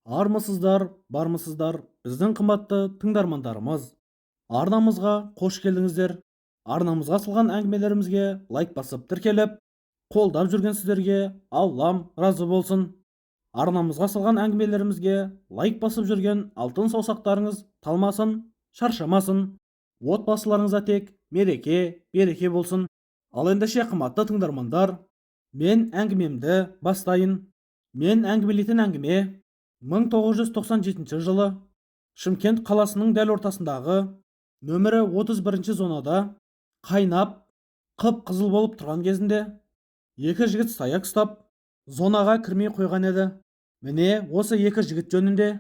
Армысыздар, бармысыздар, біздің қымбатты тыңдармандарымыз. Арнамызға қош келдіңіздер. Арнамызға салған әңгімелерімізге лайк басып тіркеліп, қолдап жүрген сіздерге Аллам разы болсын. Арнамызға салған әңгімелерімізге лайк басып жүрген алтын саусақтарыңыз талмасын, шаршамасын. Отбасыларыңызда тек мереке, береке болсын. Ал ендеше қымбатты тыңдармандар, мен әңгімемді бастайын. Мен әңгімелейтін әңгіме 1997 жылы Шымкент қаласының дәл ортасындағы нөмірі 31 зонада қайнап, қып-қызыл болып тұрған кезінде екі жігіт саяқ ұстап, зонаға кірмей қойған еді. Міне осы екі жігіт жөнінде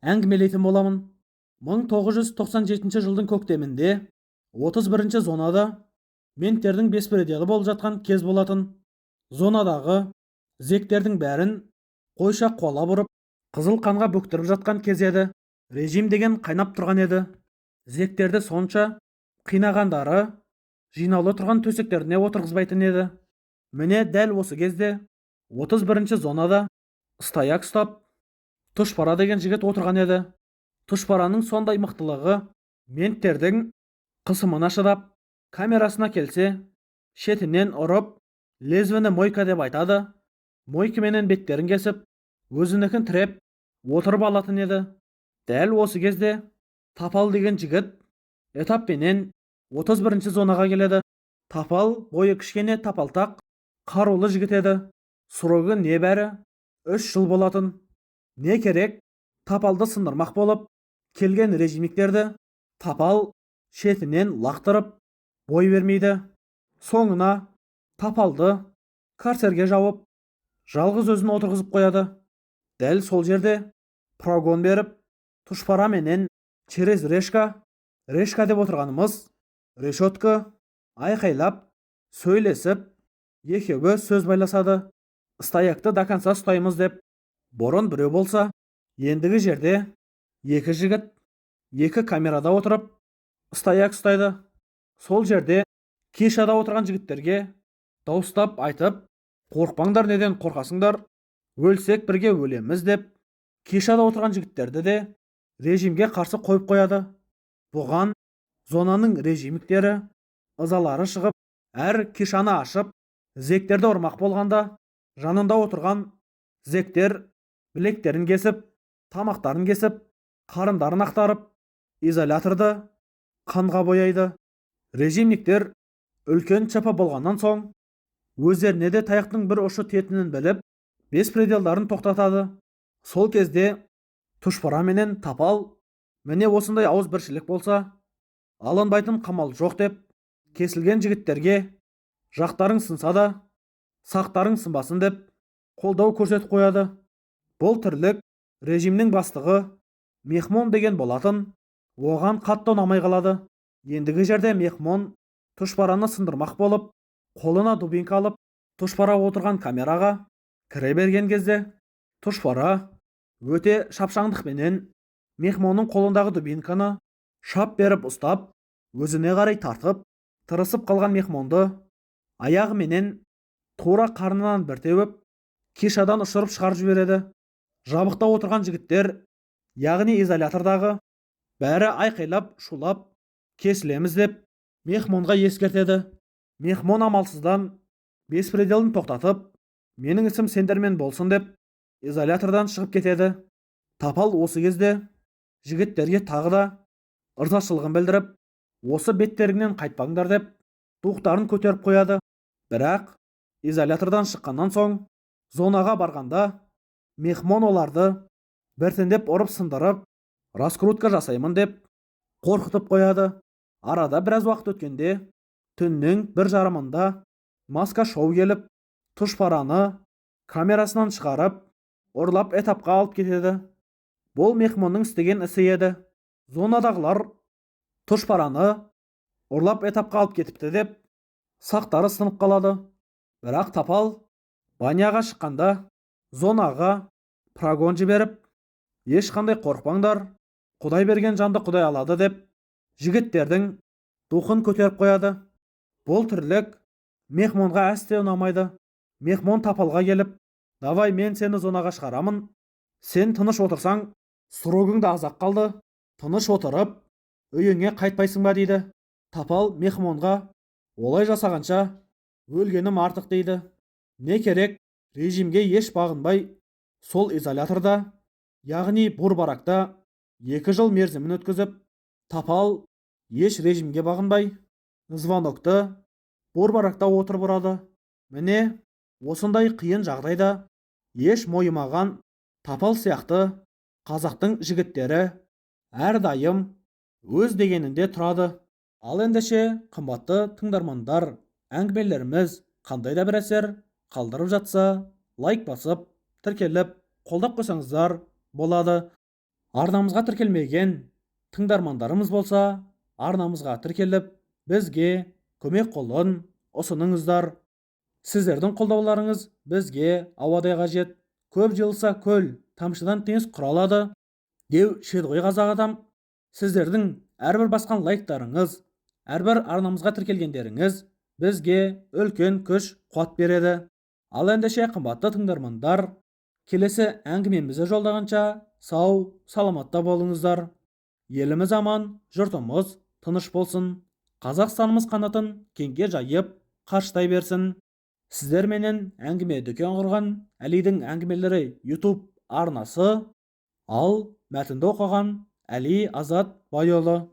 әңгімелейтін боламын. 1997 жылдың көктемінде 31 зонада менттердің беспределі болып жатқан кез болатын. Зонадағы зектердің бәрін қойша қуалап ұрып, қызыл қанға бөктіріп жатқан кез еді. Режим деген қайнап тұрған еді. Зектерді сонша қинағандары жинаулы тұрған төсектеріне отырғызбайтын еді. Міне дәл осы кезде 31 зонада ыстаяқ ұстап, Тұшпара деген жігіт отырған еді. Тұшпараның сондай мықтылығы менттердің қысымына шыдап, камерасына келсе, шетінен ұрып, лезвені мойка деп айтады. Мойкаменен беттерін кесіп, өзінікін тіреп отырып алатын еді. Дәл осы кезде Тапал деген жігіт этаппенен 31 зонаға келеді. Тапал бойы кішкене тапалтақ, қарулы жігіт еді. Сұрығы небәрі 3 жыл болатын. Не керек? Тапалды сындырмақ болып келген режимиктерді Тапал шетінен лақтырып бой бермейді. Соңына Тапалды карцерге жауып, жалғыз өзін отырғызып қояды. Дәл сол жерде прогон беріп, Тұшпара менен через решка деп отырғанымыз решетка айқайлап, сөйлесіп, екеуі сөз байласады. Ыстаяқты до конца ұстаймыз деп. Бұрын біреу болса, ендігі жерде екі жігіт екі камерада отырып ыстаяқ ұстайды. Сол жерде кешада отырған жігіттерге дауыстап айтып, қорықпаңдар, неден қорқасыңдар, өлсек бірге өлеміз деп, кешада отырған жігіттерді де режимге қарсы қойып қояды. Бұған зонаның режимиктері ызалары шығып, әр кешаны ашып, зектерді ұрмақ болғанда, жанында отырған зектер білектерін кесіп, тамақтарын кесіп, қарындарын ақтарып, изоляторды қанға бояйды. Режимниктер үлкен чапа болғаннан соң, өздеріне де таяқтың бір ұшы тиетінін біліп, беспределдарын тоқтатады. Сол кезде Тұшпара менен Тапал, міне осындай ауыз біршілік болса, алынбайтын қамал жоқ деп, кесілген жігіттерге жақтарың сынса да, сақтарың сынбасын деп, қолдау көрсетіп қояды. Бұл тірлік режимнің бастығы Мехмон деген болатын. Оған қатты ұнамай қалады. Ендігі жерде Мехмон Тұшпараны сындырмақ болып, қолына дубинка алып, Тұшпара отырған камераға кіре берген кезде, Тұшпара өте шапшаңдықпенен Мехмонның қолындағы дубинканы шап беріп ұстап, өзіне қарай тартып, тырысып қалған Мехмонды аяғыменен тура қарнынан бір теуіп, кешадан ұшырып шығарып жібереді. Жабықта отырған жігіттер, яғни изолятордағы, бәрі айқайлап, шулап, кесілеміз деп Мехмонға ескертеді. Мехмон амалсыздан беспределін тоқтатып, менің ісім сендермен болсын деп, изолятордан шығып кетеді. Тапал осы кезде жігіттерге тағы да ырзашылығын білдіріп, осы беттеріңнен қайтпаңдар деп, туықтарын көтеріп қояды. Бірақ изолятордан шыққаннан соң, зонаға барғанда, Мехмон оларды біртіндеп ұрып сындырып, раскрутка жасаймын деп қорқытып қояды. Арада біраз уақыт өткенде, түннің 1:30-да маска шоу келіп, Тұшпараны камерасынан шығарып, ұрлап этапқа алып кетеді. Бұл Мехмонның істеген ісі еді. Зонадағылар Тұшпараны ұрлап этапқа алып кетіпті деп, сақтары сынып қалады. Бірақ Тапал баняға шыққанда зонаға прогон жіберіп, ешқандай қорықпаңдар, Құдай берген жанды Құдай алады деп, жігіттердің духын көтеріп қояды. Бұл тірлік Мехмонға әсте ұнамайды. Мехмон Тапалға келіп, давай мен сені зонаға шығарамын, Сен тыныш отырсаң, сұрогың да азақ қалды. Тыныш отырып, өйіңе қайтпайсың ба дейді. Тапал мехмонға, олай жасағанша, өлгенім артық дейді. Не керек, режимге еш бағынбай, сол изоляторда, яғни Бурбаракта 2 жыл мерзімін өткізіп, Тапал еш режимге бағынбай, звонокты Бурбаракта отырып ұрады. Міне, осындай қиын жағдайда еш мойымаған Тапал сияқты қазақтың жігіттері әрдайым өз дегенінде тұрады. Ал ендеше, қымбатты тыңдармандар, әңгімелеріміз қандай да бір әсер қалдырып жатса, лайк басып, тіркеліп, қолдап қойсаңыздар болады. Арнамызға тіркелмеген тыңдармандарымыз болса, арнамызға тіркеліп, бізге көмек қолын ұсыныңыздар. Сіздердің қолдауларыңыз бізге ауадай қажет. Көп жылса көл, тамшыдан теңіз құралады деу шеді ғой қазақ адам. Сіздердің әрбір басқан лайктарыңыз, әрбір арнамызға тіркелгендеріңіз бізге үлкен күш қуат береді. Ал ендеше, қымбатты тыңдармандар, келесі әңгімемізді жолдағанша сау, саламатта болыңыздар. Еліміз аман, жұртымыз тыныш болсын. Қазақстанымыз қанатын кеңге жайып қарыштай берсін. Сіздер менен әңгіме дүкен құрған Әлидің әңгімелері YouTube арнасы, ал мәтінді оқыған Әли Азат Байұлы.